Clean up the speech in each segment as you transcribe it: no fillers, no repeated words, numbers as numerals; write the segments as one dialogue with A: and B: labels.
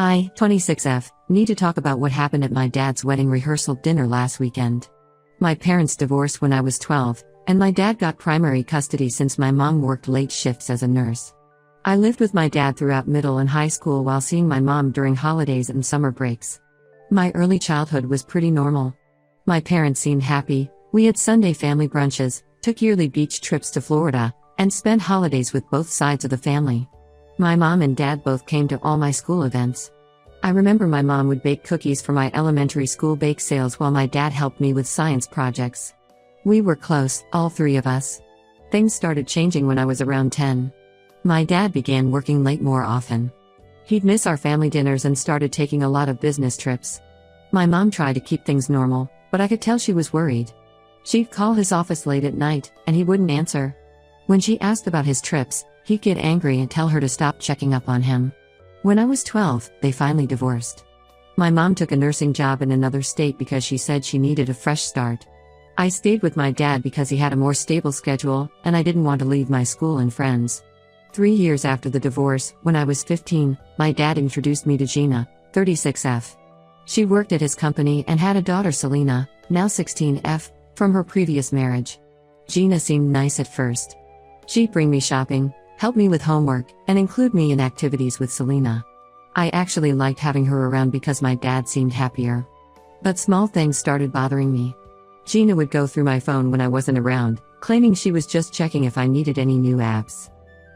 A: I, 26F, need to talk about what happened at my dad's wedding rehearsal dinner last weekend. My parents divorced when I was 12, and my dad got primary custody since my mom worked late shifts as a nurse. I lived with my dad throughout middle and high school while seeing my mom during holidays and summer breaks. My early childhood was pretty normal. My parents seemed happy, we had Sunday family brunches, took yearly beach trips to Florida, and spent holidays with both sides of the family. My mom and dad both came to all my school events. I remember my mom would bake cookies for my elementary school bake sales while my dad helped me with science projects. We were close, all three of us. Things started changing when I was around 10. My dad began working late more often. He'd miss our family dinners and started taking a lot of business trips. My mom tried to keep things normal, but I could tell she was worried. She'd call his office late at night, and he wouldn't answer. When she asked about his trips, he'd get angry and tell her to stop checking up on him. When I was 12, they finally divorced. My mom took a nursing job in another state because she said she needed a fresh start. I stayed with my dad because he had a more stable schedule, and I didn't want to leave my school and friends. 3 years after the divorce, when I was 15, my dad introduced me to Gina, 36F. She worked at his company and had a daughter Selena, now 16F, from her previous marriage. Gina seemed nice at first. She'd bring me shopping, help me with homework, and include me in activities with Selena. I actually liked having her around because my dad seemed happier. But small things started bothering me. Gina would go through my phone when I wasn't around, claiming she was just checking if I needed any new apps.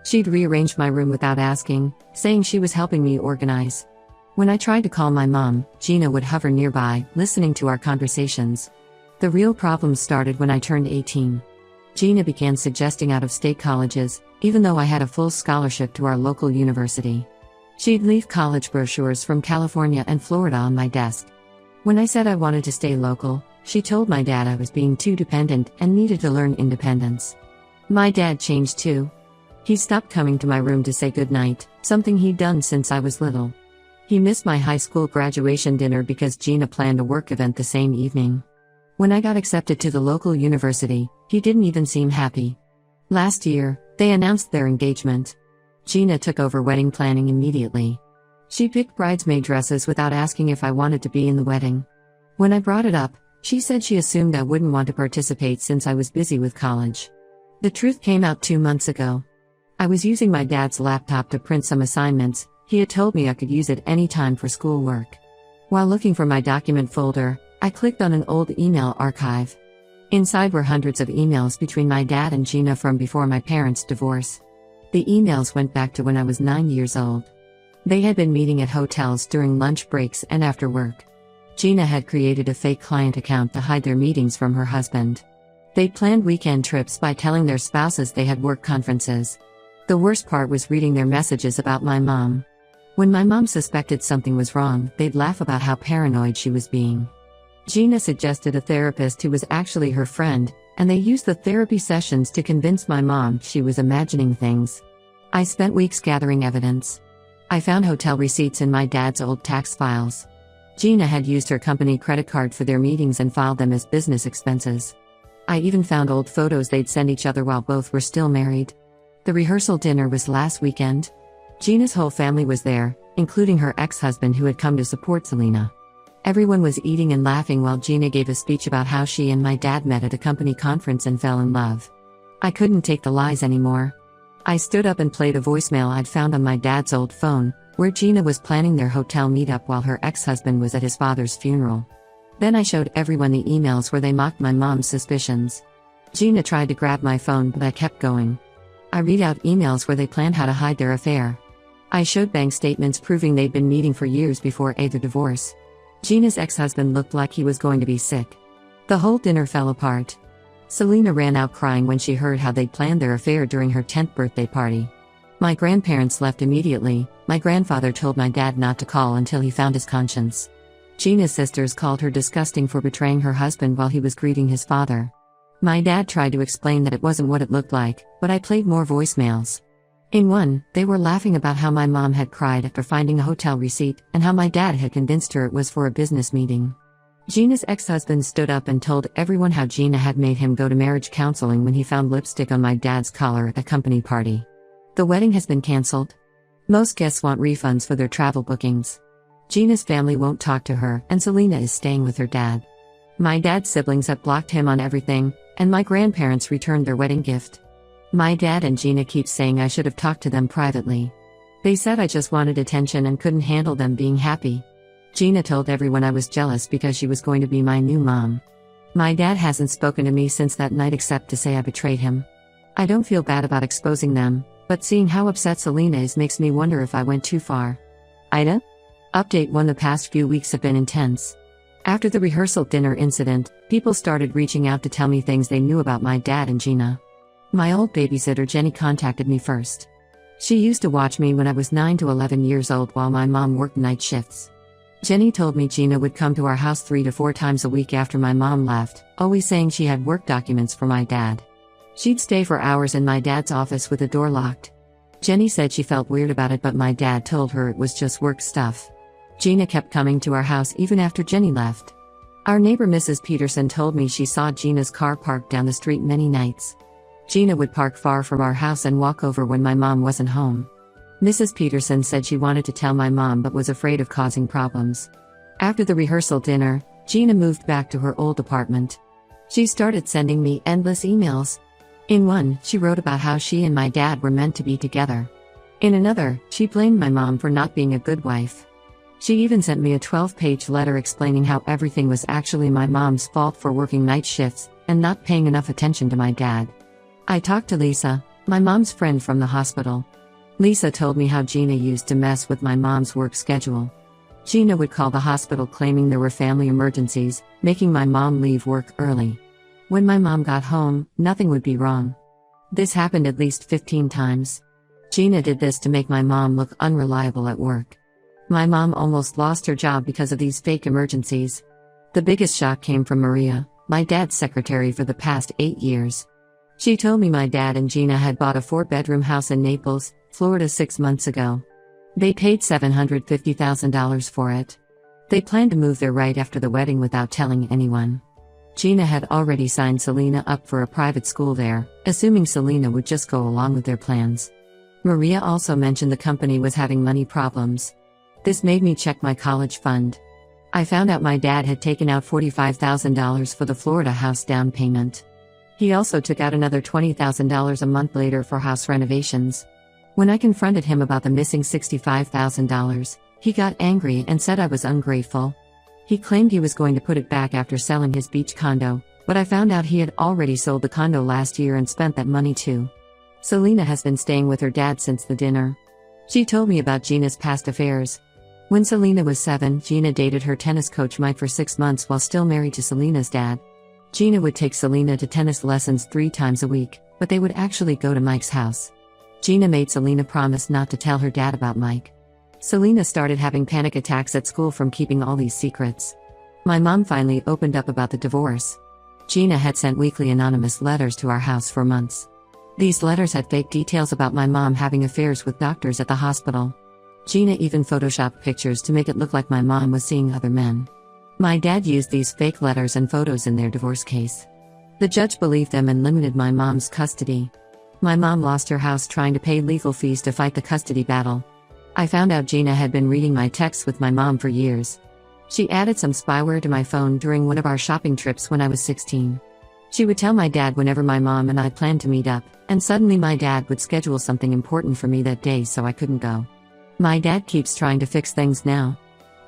A: She'd rearrange my room without asking, saying she was helping me organize. When I tried to call my mom, Gina would hover nearby, listening to our conversations. The real problem started when I turned 18. Gina began suggesting out-of-state colleges, even though I had a full scholarship to our local university. She'd leave college brochures from California and Florida on my desk. When I said I wanted to stay local, she told my dad I was being too dependent and needed to learn independence. My dad changed too. He stopped coming to my room to say goodnight, something he'd done since I was little. He missed my high school graduation dinner because Gina planned a work event the same evening. When I got accepted to the local university, he didn't even seem happy. Last year, they announced their engagement. Gina took over wedding planning immediately. She picked bridesmaid dresses without asking if I wanted to be in the wedding. When I brought it up, she said she assumed I wouldn't want to participate since I was busy with college. The truth came out 2 months ago. I was using my dad's laptop to print some assignments. He had told me I could use it anytime for schoolwork. While looking for my document folder, I clicked on an old email archive. Inside were hundreds of emails between my dad and Gina from before my parents' divorce. The emails went back to when I was 9 years old. They had been meeting at hotels during lunch breaks and after work. Gina had created a fake client account to hide their meetings from her husband. They'd planned weekend trips by telling their spouses they had work conferences. The worst part was reading their messages about my mom. When my mom suspected something was wrong, they'd laugh about how paranoid she was being. Gina suggested a therapist who was actually her friend, and they used the therapy sessions to convince my mom she was imagining things. I spent weeks gathering evidence. I found hotel receipts in my dad's old tax files. Gina had used her company credit card for their meetings and filed them as business expenses. I even found old photos they'd sent each other while both were still married. The rehearsal dinner was last weekend. Gina's whole family was there, including her ex-husband who had come to support Selena. Everyone was eating and laughing while Gina gave a speech about how she and my dad met at a company conference and fell in love. I couldn't take the lies anymore. I stood up and played a voicemail I'd found on my dad's old phone, where Gina was planning their hotel meetup while her ex-husband was at his father's funeral. Then I showed everyone the emails where they mocked my mom's suspicions. Gina tried to grab my phone, but I kept going. I read out emails where they planned how to hide their affair. I showed bank statements proving they'd been meeting for years before either divorce. Gina's ex-husband looked like he was going to be sick. The whole dinner fell apart. Selena ran out crying when she heard how they'd planned their affair during her 10th birthday party. My grandparents left immediately. My grandfather told my dad not to call until he found his conscience. Gina's sisters called her disgusting for betraying her husband while he was grieving his father. My dad tried to explain that it wasn't what it looked like, but I played more voicemails. In one, they were laughing about how my mom had cried after finding a hotel receipt, and how my dad had convinced her it was for a business meeting. Gina's ex-husband stood up and told everyone how Gina had made him go to marriage counseling when he found lipstick on my dad's collar at a company party. The wedding has been cancelled. Most guests want refunds for their travel bookings. Gina's family won't talk to her, and Selena is staying with her dad. My dad's siblings have blocked him on everything, and my grandparents returned their wedding gift. My dad and Gina keep saying I should have talked to them privately. They said I just wanted attention and couldn't handle them being happy. Gina told everyone I was jealous because she was going to be my new mom. My dad hasn't spoken to me since that night except to say I betrayed him. I don't feel bad about exposing them, but seeing how upset Selena is makes me wonder if I went too far. Ida? Update 1. The past few weeks have been intense. After the rehearsal dinner incident, people started reaching out to tell me things they knew about my dad and Gina. My old babysitter Jenny contacted me first. She used to watch me when I was 9 to 11 years old while my mom worked night shifts. Jenny told me Gina would come to our house 3 to 4 times a week after my mom left, always saying she had work documents for my dad. She'd stay for hours in my dad's office with the door locked. Jenny said she felt weird about it, but my dad told her it was just work stuff. Gina kept coming to our house even after Jenny left. Our neighbor Mrs. Peterson told me she saw Gina's car parked down the street many nights. Gina would park far from our house and walk over when my mom wasn't home. Mrs. Peterson said she wanted to tell my mom but was afraid of causing problems. After the rehearsal dinner, Gina moved back to her old apartment. She started sending me endless emails. In one, she wrote about how she and my dad were meant to be together. In another, she blamed my mom for not being a good wife. She even sent me a 12-page letter explaining how everything was actually my mom's fault for working night shifts and not paying enough attention to my dad. I talked to Lisa, my mom's friend from the hospital. Lisa told me how Gina used to mess with my mom's work schedule. Gina would call the hospital claiming there were family emergencies, making my mom leave work early. When my mom got home, nothing would be wrong. This happened at least 15 times. Gina did this to make my mom look unreliable at work. My mom almost lost her job because of these fake emergencies. The biggest shock came from Maria, my dad's secretary for the past 8 years. She told me my dad and Gina had bought a 4-bedroom house in Naples, Florida 6 months ago. They paid $750,000 for it. They planned to move there right after the wedding without telling anyone. Gina had already signed Selena up for a private school there, assuming Selena would just go along with their plans. Maria also mentioned the company was having money problems. This made me check my college fund. I found out my dad had taken out $45,000 for the Florida house down payment. He also took out another $20,000 a month later for house renovations. When I confronted him about the missing $65,000, he got angry and said I was ungrateful. He claimed he was going to put it back after selling his beach condo, but I found out he had already sold the condo last year and spent that money too. Selena has been staying with her dad since the dinner. She told me about Gina's past affairs. When Selena was 7, Gina dated her tennis coach Mike for 6 months while still married to Selena's dad. Gina would take Selena to tennis lessons 3 times a week, but they would actually go to Mike's house. Gina made Selena promise not to tell her dad about Mike. Selena started having panic attacks at school from keeping all these secrets. My mom finally opened up about the divorce. Gina had sent weekly anonymous letters to our house for months. These letters had fake details about my mom having affairs with doctors at the hospital. Gina even photoshopped pictures to make it look like my mom was seeing other men. My dad used these fake letters and photos in their divorce case. The judge believed them and limited my mom's custody. My mom lost her house trying to pay legal fees to fight the custody battle. I found out Gina had been reading my texts with my mom for years. She added some spyware to my phone during one of our shopping trips when I was 16. She would tell my dad whenever my mom and I planned to meet up, and suddenly my dad would schedule something important for me that day so I couldn't go. My dad keeps trying to fix things now.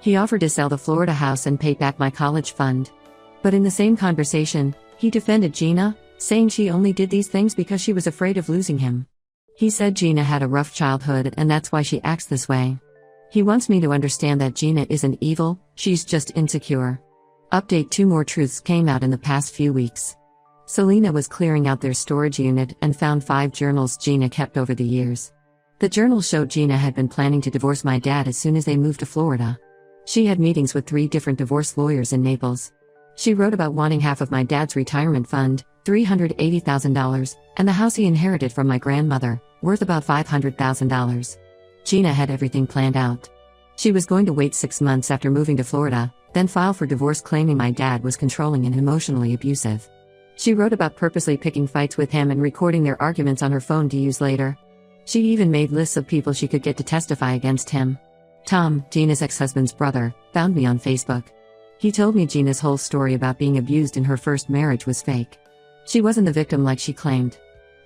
A: He offered to sell the Florida house and pay back my college fund. But in the same conversation, he defended Gina, saying she only did these things because she was afraid of losing him. He said Gina had a rough childhood and that's why she acts this way. He wants me to understand that Gina isn't evil, she's just insecure. Update: 2 more truths came out in the past few weeks. Selena was clearing out their storage unit and found 5 journals Gina kept over the years. The journals showed Gina had been planning to divorce my dad as soon as they moved to Florida. She had meetings with 3 different divorce lawyers in Naples. She wrote about wanting half of my dad's retirement fund, $380,000, and the house he inherited from my grandmother, worth about $500,000. Gina had everything planned out. She was going to wait 6 months after moving to Florida, then file for divorce claiming my dad was controlling and emotionally abusive. She wrote about purposely picking fights with him and recording their arguments on her phone to use later. She even made lists of people she could get to testify against him. Tom, Gina's ex-husband's brother, found me on Facebook. He told me Gina's whole story about being abused in her first marriage was fake. She wasn't the victim like she claimed.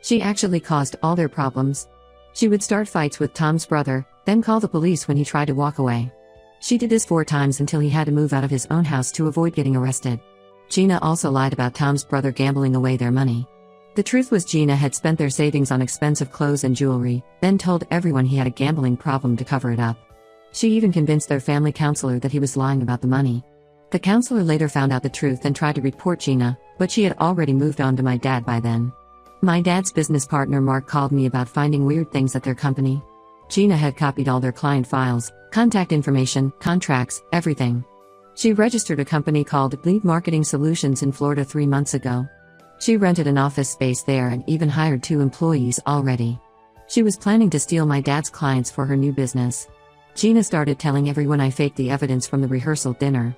A: She actually caused all their problems. She would start fights with Tom's brother, then call the police when he tried to walk away. She did this 4 times until he had to move out of his own house to avoid getting arrested. Gina also lied about Tom's brother gambling away their money. The truth was Gina had spent their savings on expensive clothes and jewelry, then told everyone he had a gambling problem to cover it up. She even convinced their family counselor that he was lying about the money. The counselor later found out the truth and tried to report Gina, but she had already moved on to my dad by then. My dad's business partner Mark called me about finding weird things at their company. Gina had copied all their client files, contact information, contracts, everything. She registered a company called Lead Marketing Solutions in Florida 3 months ago. She rented an office space there and even hired 2 employees already. She was planning to steal my dad's clients for her new business. Gina started telling everyone I faked the evidence from the rehearsal dinner.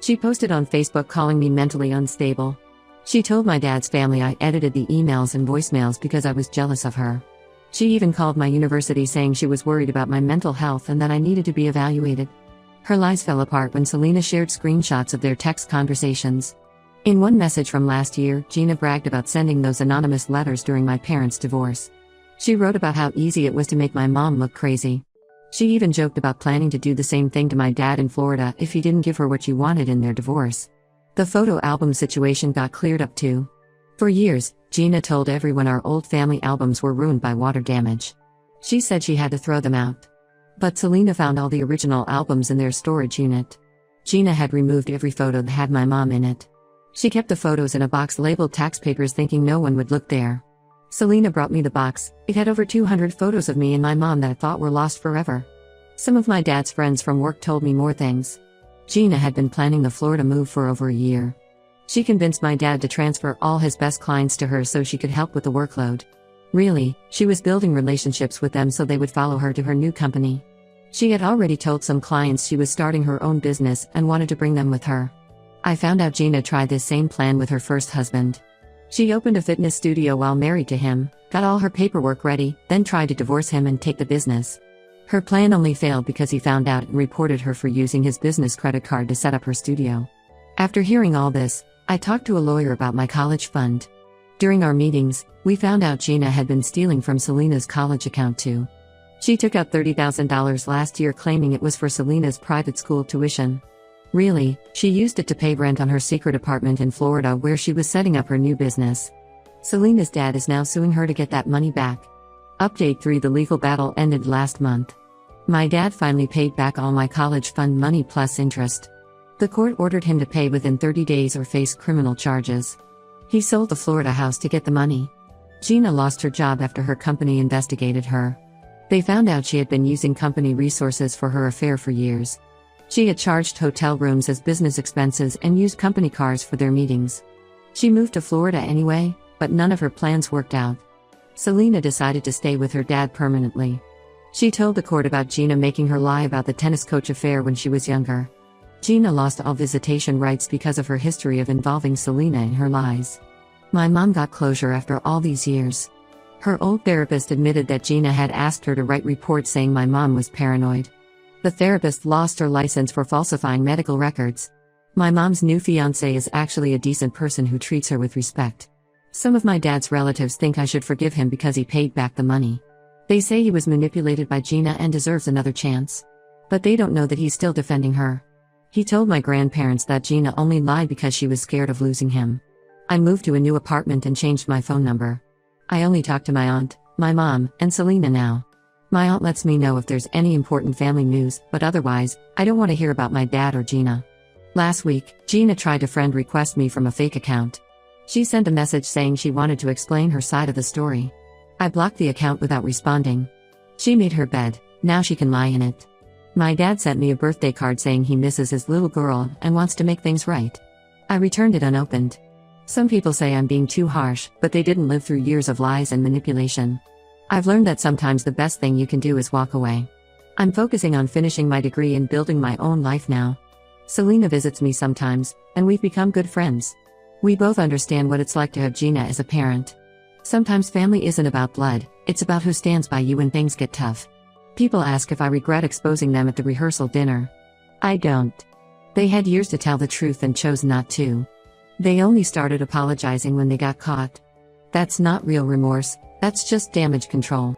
A: She posted on Facebook calling me mentally unstable. She told my dad's family I edited the emails and voicemails because I was jealous of her. She even called my university saying she was worried about my mental health and that I needed to be evaluated. Her lies fell apart when Selena shared screenshots of their text conversations. In one message from last year, Gina bragged about sending those anonymous letters during my parents' divorce. She wrote about how easy it was to make my mom look crazy. She even joked about planning to do the same thing to my dad in Florida if he didn't give her what she wanted in their divorce. The photo album situation got cleared up too. For years, Gina told everyone our old family albums were ruined by water damage. She said she had to throw them out. But Selena found all the original albums in their storage unit. Gina had removed every photo that had my mom in it. She kept the photos in a box labeled tax papers thinking no one would look there. Selena brought me the box. It had over 200 photos of me and my mom that I thought were lost forever. Some of my dad's friends from work told me more things. Gina had been planning the Florida move for over a year. She convinced my dad to transfer all his best clients to her so she could help with the workload. Really, she was building relationships with them so they would follow her to her new company. She had already told some clients she was starting her own business and wanted to bring them with her. I found out Gina tried this same plan with her first husband. She opened a fitness studio while married to him, got all her paperwork ready, then tried to divorce him and take the business. Her plan only failed because he found out and reported her for using his business credit card to set up her studio. After hearing all this, I talked to a lawyer about my college fund. During our meetings, we found out Gina had been stealing from Selena's college account too. She took out $30,000 last year claiming it was for Selena's private school tuition. Really, she used it to pay rent on her secret apartment in Florida where she was setting up her new business. Selena's dad is now suing her to get that money back. Update 3: The legal battle ended last month. My dad finally paid back all my college fund money plus interest. The court ordered him to pay within 30 days or face criminal charges. He sold the Florida house to get the money. Gina lost her job after her company investigated her. They found out she had been using company resources for her affair for years. She had charged hotel rooms as business expenses and used company cars for their meetings. She moved to Florida anyway, but none of her plans worked out. Selena decided to stay with her dad permanently. She told the court about Gina making her lie about the tennis coach affair when she was younger. Gina lost all visitation rights because of her history of involving Selena in her lies. My mom got closure after all these years. Her old therapist admitted that Gina had asked her to write reports saying my mom was paranoid. The therapist lost her license for falsifying medical records. My mom's new fiancé is actually a decent person who treats her with respect. Some of my dad's relatives think I should forgive him because he paid back the money. They say he was manipulated by Gina and deserves another chance. But they don't know that he's still defending her. He told my grandparents that Gina only lied because she was scared of losing him. I moved to a new apartment and changed my phone number. I only talk to my aunt, my mom, and Selena now. My aunt lets me know if there's any important family news, but otherwise, I don't want to hear about my dad or Gina. Last week, Gina tried to friend request me from a fake account. She sent a message saying she wanted to explain her side of the story. I blocked the account without responding. She made her bed, now she can lie in it. My dad sent me a birthday card saying he misses his little girl and wants to make things right. I returned it unopened. Some people say I'm being too harsh, but they didn't live through years of lies and manipulation. I've learned that sometimes the best thing you can do is walk away. I'm focusing on finishing my degree and building my own life now. Selena visits me sometimes, and we've become good friends. We both understand what it's like to have Gina as a parent. Sometimes family isn't about blood, it's about who stands by you when things get tough. People ask if I regret exposing them at the rehearsal dinner. I don't. They had years to tell the truth and chose not to. They only started apologizing when they got caught. That's not real remorse, that's just damage control.